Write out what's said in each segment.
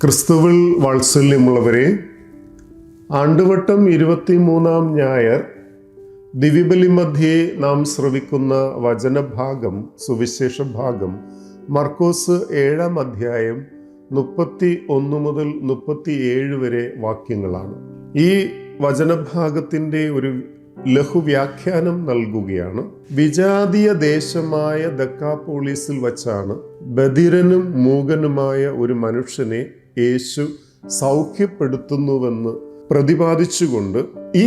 ക്രിസ്തുവിൽ വാത്സല്യമുള്ളവരെ, ആണ്ടുവട്ടം 23-ാം ഞായർ ദിവ്യബലി മധ്യേ നാം ശ്രവിക്കുന്ന വചനഭാഗം, സുവിശേഷ ഭാഗം മർക്കോസ് 7-ാം അധ്യായം 31 മുതൽ 37 വരെ വാക്യങ്ങളാണ്. ഈ വചനഭാഗത്തിൻ്റെ ഒരു ലഘുവ്യാഖ്യാനം നൽകുകയാണ്. വിജാതീയ ദേശമായ ദക്കാപോളിസിൽ വച്ചാണ് ബധിരനും മൂകനുമായ ഒരു മനുഷ്യനെ യേശു സൗഖ്യപ്പെടുത്തുന്നുവെന്ന് പ്രതിപാദിച്ചുകൊണ്ട് ഈ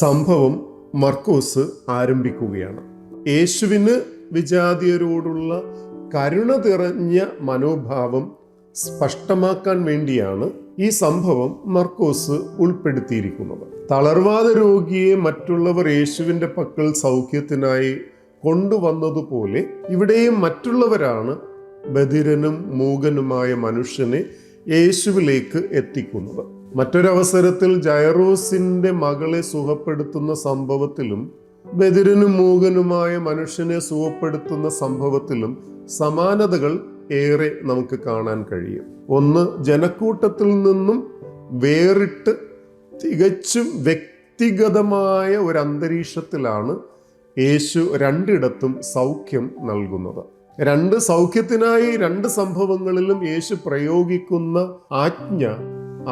സംഭവം മർക്കോസ് ആരംഭിക്കുകയാണ്. യേശുവിന് വിജാതീയരോടുള്ള കരുണ നിറഞ്ഞ മനോഭാവം സ്പഷ്ടമാക്കാൻ വേണ്ടിയാണ് ഈ സംഭവം മർക്കോസ് ഉൾപ്പെടുത്തിയിരിക്കുന്നത്. തളർവാദ രോഗിയെ മറ്റുള്ളവർ യേശുവിൻ്റെ പക്കൽ സൗഖ്യത്തിനായി കൊണ്ടുവന്നതുപോലെ ഇവിടെയും മറ്റുള്ളവരാണ് ബധിരനും മൂകനുമായ മനുഷ്യനെ യേശുവിലേക്ക് എത്തിക്കുന്നത്. മറ്റൊരവസരത്തിൽ ജൈറോസിന്റെ മകളെ സുഖപ്പെടുത്തുന്ന സംഭവത്തിലും ബധിരനും മൂകനുമായ മനുഷ്യനെ സുഖപ്പെടുത്തുന്ന സംഭവത്തിലും സമാനതകൾ ഏറെ നമുക്ക് കാണാൻ കഴിയും. ഒന്ന്, ജനക്കൂട്ടത്തിൽ നിന്നും വേറിട്ട് തികച്ചും വ്യക്തിഗതമായ ഒരു അന്തരീക്ഷത്തിലാണ് യേശു രണ്ടിടത്തും സൗഖ്യം നൽകുന്നത്. സൗഖ്യത്തിനായി രണ്ട് സംഭവങ്ങളിലും യേശു പ്രയോഗിക്കുന്ന ആജ്ഞ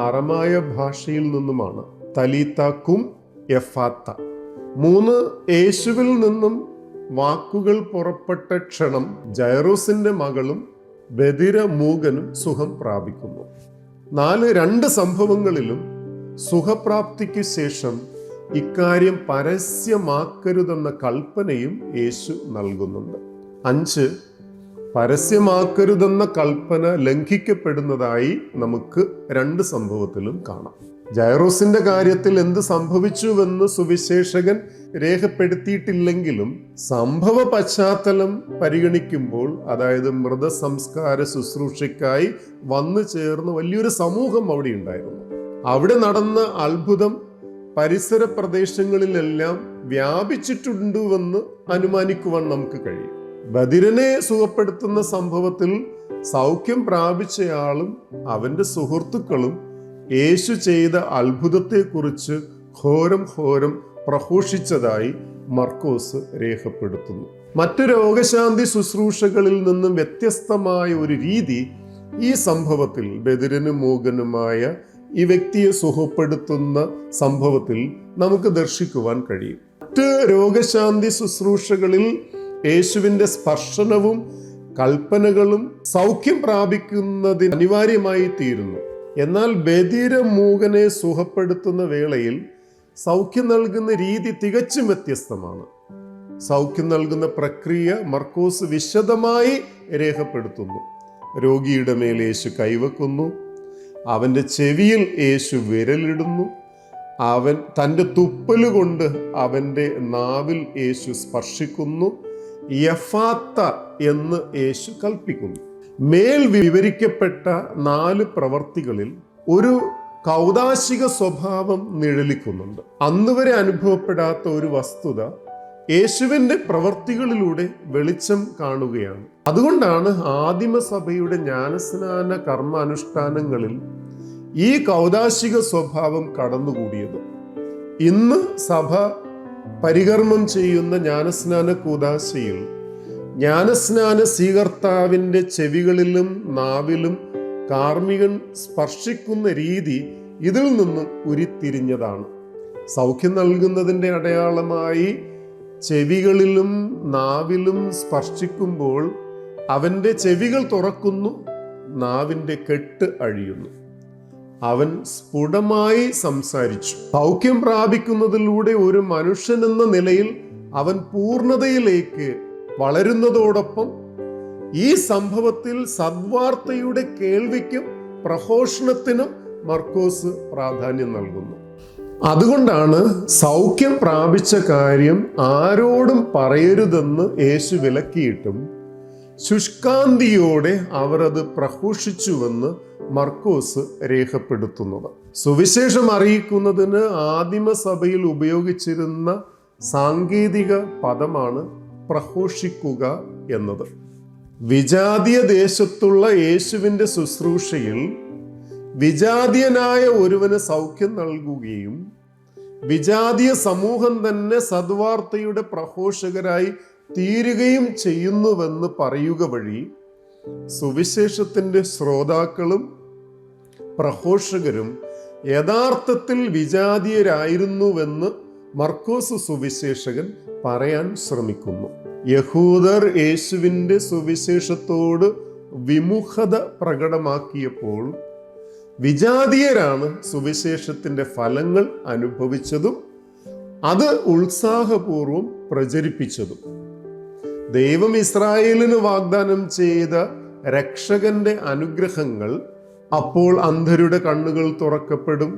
അറമായ ഭാഷയിൽ നിന്നുമാണ്. തലീത്ത കും എഫാത്ത. 3, യേശുവിൽ നിന്നും വാക്കുകൾ പുറപ്പെട്ട ക്ഷണം ജൈറോസിന്റെ മകളും ബധിര മൂകനും സുഖം പ്രാപിക്കുന്നു. 4, രണ്ട് സംഭവങ്ങളിലും സുഖപ്രാപ്തിക്ക് ശേഷം ഇക്കാര്യം പരസ്യമാക്കരുതെന്ന കൽപ്പനയും യേശു നൽകുന്നുണ്ട്. 5, പരസ്യമാക്കരുതെന്ന കൽപ്പന ലംഘിക്കപ്പെടുന്നതായി നമുക്ക് രണ്ട് സംഭവത്തിലും കാണാം. ജൈറോസിന്റെ കാര്യത്തിൽ എന്ത് സംഭവിച്ചുവെന്ന് സുവിശേഷകൻ രേഖപ്പെടുത്തിയിട്ടില്ലെങ്കിലും സംഭവ പശ്ചാത്തലം പരിഗണിക്കുമ്പോൾ, അതായത് മൃതസംസ്കാര ശുശ്രൂഷയ്ക്കായി വന്നു ചേർന്ന് വലിയൊരു സമൂഹം അവിടെ ഉണ്ടായിരുന്നു. അവിടെ നടന്ന അത്ഭുതം പരിസര പ്രദേശങ്ങളിലെല്ലാം വ്യാപിച്ചിട്ടുണ്ടെന്ന് അനുമാനിക്കുവാൻ നമുക്ക് കഴിയും. ബധിരനെ സുഖപ്പെടുത്തുന്ന സംഭവത്തിൽ സൗഖ്യം പ്രാപിച്ചയാളും അവന്റെ സുഹൃത്തുക്കളും യേശു ചെയ്ത അത്ഭുതത്തെക്കുറിച്ച് ഘോരം പ്രഘോഷിച്ചതായി മർക്കോസ് രേഖപ്പെടുത്തുന്നു. മറ്റു രോഗശാന്തി ശുശ്രൂഷകളിൽ നിന്നും വ്യത്യസ്തമായ ഒരു രീതി ഈ സംഭവത്തിൽ, ബധിരനും മൂകനുമായ ഈ വ്യക്തിയെ സുഖപ്പെടുത്തുന്ന സംഭവത്തിൽ നമുക്ക് ദർശിക്കുവാൻ കഴിയും. മറ്റ് രോഗശാന്തി ശുശ്രൂഷകളിൽ യേശുവിൻ്റെ സ്പർശനവും കൽപ്പനകളും സൗഖ്യം പ്രാപിക്കുന്നതിന് അനിവാര്യമായി തീരുന്നു. എന്നാൽ ബധിര മൂകനെ സുഖപ്പെടുത്തുന്ന വേളയിൽ സൗഖ്യം നൽകുന്ന രീതി തികച്ചും വ്യത്യസ്തമാണ്. സൗഖ്യം നൽകുന്ന പ്രക്രിയ മർക്കോസ് വിശദമായി രേഖപ്പെടുത്തുന്നു. രോഗിയുടെ മേൽ യേശു കൈവെക്കുന്നു, അവൻ്റെ ചെവിയിൽ യേശു വിരലിടുന്നു, അവൻ തൻ്റെ തുപ്പലുകൊണ്ട് അവൻ്റെ നാവിൽ യേശു സ്പർശിക്കുന്നു, യഫാത്ത എന്ന് യേശു കൽപ്പിക്കുന്നു. മേൽ വിവരിക്കപ്പെട്ട 4 പ്രവർത്തികളിൽ ഒരു കൗദാശിക സ്വഭാവം നിഴലിക്കുന്നുണ്ട്. അന്നുവരെ അനുഭവപ്പെടാത്ത ഒരു വസ്തുത യേശുവിൻ്റെ പ്രവർത്തികളിലൂടെ വെളിച്ചം കാണുകയാണ്. അതുകൊണ്ടാണ് ആദിമസഭയുടെ ജ്ഞാനസ്നാന കർമാനുഷ്ഠാനങ്ങളിൽ ഈ കൗദാശിക സ്വഭാവം കടന്നുകൂടിയത്. ഇന്ന് സഭ പരികർമ്മം ചെയ്യുന്ന ജ്ഞാനസ്നാന കൂദാശയിൽ ജ്ഞാനസ്നാന സ്വീകർത്താവിൻ്റെ ചെവികളിലും നാവിലും കാർമികൻ സ്പർശിക്കുന്ന രീതി ഇതിൽ നിന്നും ഉരുത്തിരിഞ്ഞതാണ്. സൗഖ്യം നൽകുന്നതിൻ്റെ അടയാളമായി ചെവികളിലും നാവിലും സ്പർശിക്കുമ്പോൾ അവൻ്റെ ചെവികൾ തുറക്കുന്നു, നാവിൻ്റെ കെട്ട് അഴിയുന്നു, അവൻ സ്ഫുടമായി സംസാരിച്ചു. സൗഖ്യം പ്രാപിക്കുന്നതിലൂടെ ഒരു മനുഷ്യനെന്ന നിലയിൽ അവൻ പൂർണ്ണതയിലേക്ക് വളരുന്നതോടൊപ്പം ഈ സംഭവത്തിൽ സദ്വാർത്തയുടെ കേൾവിക്കും പ്രഘോഷണത്തിനും മർക്കോസ് പ്രാധാന്യം നൽകുന്നു. അതുകൊണ്ടാണ് സൗഖ്യം പ്രാപിച്ച കാര്യം ആരോടും പറയരുതെന്ന് യേശു വിലക്കിയിട്ടും ശുഷ്കാന്തിയോടെ അവർ അത് പ്രഘോഷിച്ചുവെന്ന് മർക്കോസ് രേഖപ്പെടുത്തുന്നത്. സുവിശേഷം അറിയിക്കുന്നതിന് ആദിമസഭയിൽ ഉപയോഗിച്ചിരുന്ന സാങ്കേതിക പദമാണ് പ്രഘോഷിക്കുക എന്നത്. വിജാതീയ ദേശത്തുള്ള യേശുവിൻ്റെ ശുശ്രൂഷയിൽ വിജാതീയനായ ഒരുവന് സൗഖ്യം നൽകുകയും വിജാതീയ സമൂഹം തന്നെ സദ്വാർത്തയുടെ പ്രഘോഷകരായി തീരുകയും ചെയ്യുന്നുവെന്ന് പറയുക വഴി സുവിശേഷത്തിൻ്റെ ശ്രോതാക്കളും പ്രഘോഷകരും യഥാർത്ഥത്തിൽ വിജാതീയരായിരുന്നുവെന്ന് മർക്കോസ് സുവിശേഷകൻ പറയാൻ ശ്രമിക്കുന്നു. യഹൂദർ യേശുവിൻ്റെ സുവിശേഷത്തോട് വിമുഖത പ്രകടമാക്കിയപ്പോൾ വിജാതീയരാണ് സുവിശേഷത്തിൻ്റെ ഫലങ്ങൾ അനുഭവിച്ചതും അത് ഉത്സാഹപൂർവം പ്രചരിപ്പിച്ചതും. ദൈവം ഇസ്രായേലിന് വാഗ്ദാനം ചെയ്ത രക്ഷകന്റെ അനുഗ്രഹങ്ങൾ അപ്പോൾ അന്ധരുടെ കണ്ണുകൾ തുറക്കപ്പെടും,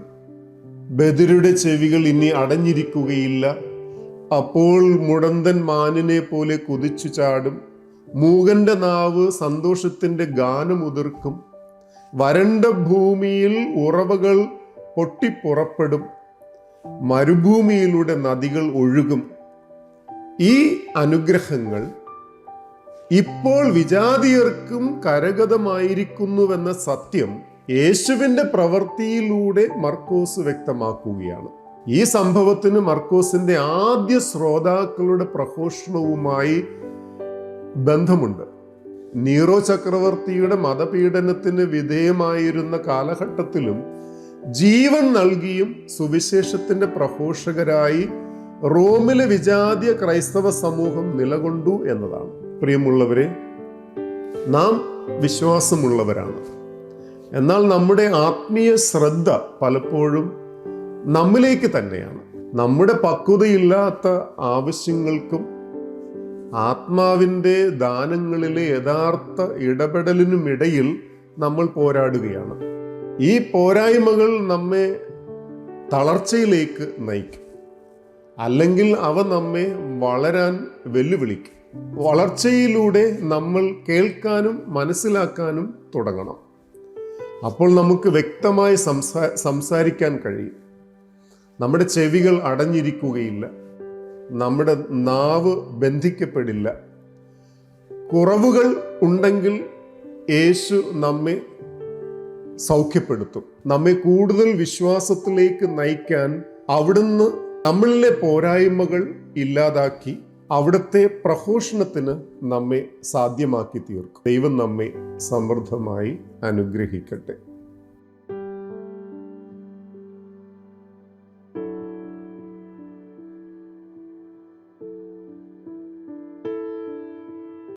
ബധിരരുടെ ചെവികൾ ഇനി അടഞ്ഞിരിക്കുകയില്ല, അപ്പോൾ മുടന്തൻ മാനിനെ പോലെ കുതിച്ചു ചാടും, മൂകന്റെ നാവ് സന്തോഷത്തിന്റെ ഗാനമുതിർക്കും, വരണ്ട ഭൂമിയിൽ ഉറവകൾ പൊട്ടിപ്പുറപ്പെടും, മരുഭൂമിയിലൂടെ നദികൾ ഒഴുകും. ഈ അനുഗ്രഹങ്ങൾ ഇപ്പോൾ വിജാതീയർക്കും കരഗതമായിരിക്കുന്നുവെന്ന സത്യം യേശുവിൻ്റെ പ്രവൃത്തിയിലൂടെ മർക്കോസ് വ്യക്തമാക്കുകയാണ്. ഈ സംഭവത്തിന് മർക്കോസിന്റെ ആദ്യ ശ്രോതാക്കളുടെ പ്രഘോഷണവുമായി ബന്ധമുണ്ട്. നീറോ ചക്രവർത്തിയുടെ മതപീഡനത്തിന് വിധേയമായിരുന്ന കാലഘട്ടത്തിലും ജീവൻ നൽകിയും സുവിശേഷത്തിന്റെ പ്രഘോഷകരായി റോമിലെ വിജാതീയ ക്രൈസ്തവ സമൂഹം നിലകൊണ്ടു എന്നതാണ്. പ്രിയമുള്ളവരെ, നാം വിശ്വാസമുള്ളവരാണ്. എന്നാൽ നമ്മുടെ ആത്മീയ ശ്രദ്ധ പലപ്പോഴും നമ്മിലേക്ക് തന്നെയാണ്. നമ്മുടെ പക്വതയില്ലാത്ത ആവശ്യങ്ങൾക്കും ആത്മാവിൻ്റെ ദാനങ്ങളിലെ യഥാർത്ഥ ഇടപെടലിനുമിടയിൽ നമ്മൾ പോരാടുകയാണ്. ഈ പോരായ്മകൾ നമ്മെ തളർച്ചയിലേക്ക് നയിക്കും, അല്ലെങ്കിൽ അവ നമ്മെ വളരാൻ വെല്ലുവിളിക്കും. വളർച്ചയിലൂടെ നമ്മൾ കേൾക്കാനും മനസ്സിലാക്കാനും തുടങ്ങണം. അപ്പോൾ നമുക്ക് വ്യക്തമായി സംസാരിക്കാൻ കഴിയും. നമ്മുടെ ചെവികൾ അടഞ്ഞിരിക്കുകയില്ല, നമ്മുടെ നാവ് ബന്ധിക്കപ്പെടില്ല. കുറവുകൾ ഉണ്ടെങ്കിൽ യേശു നമ്മെ സൗഖ്യപ്പെടുത്തും. നമ്മെ കൂടുതൽ വിശ്വാസത്തിലേക്ക് നയിക്കാൻ അവിടുന്ന് നമ്മളിലെ പോരായ്മകൾ ഇല്ലാതാക്കി അവിടുത്തെ പ്രഘോഷണത്തിന് നമ്മെ സാധ്യമാക്കി തീർക്കും. ദൈവം നമ്മെ സമൃദ്ധമായി അനുഗ്രഹിക്കട്ടെ.